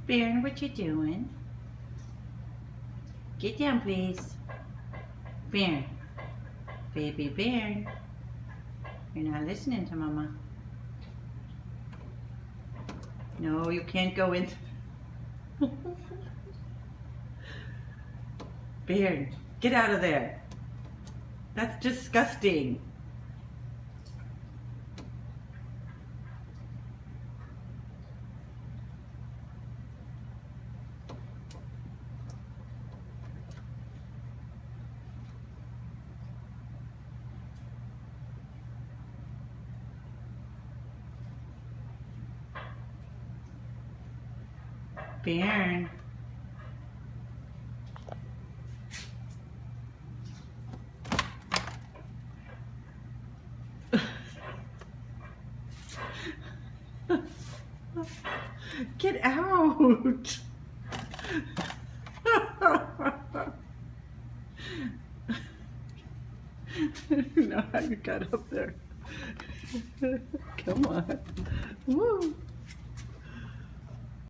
Baron, what you doing? Get down, please. Baron. Baby Baron. You're not listening to Mama. No, you can't go in. Baron, get out of there. That's disgusting. Baron. Get out. I don't know how you got up there. Come on. Woo.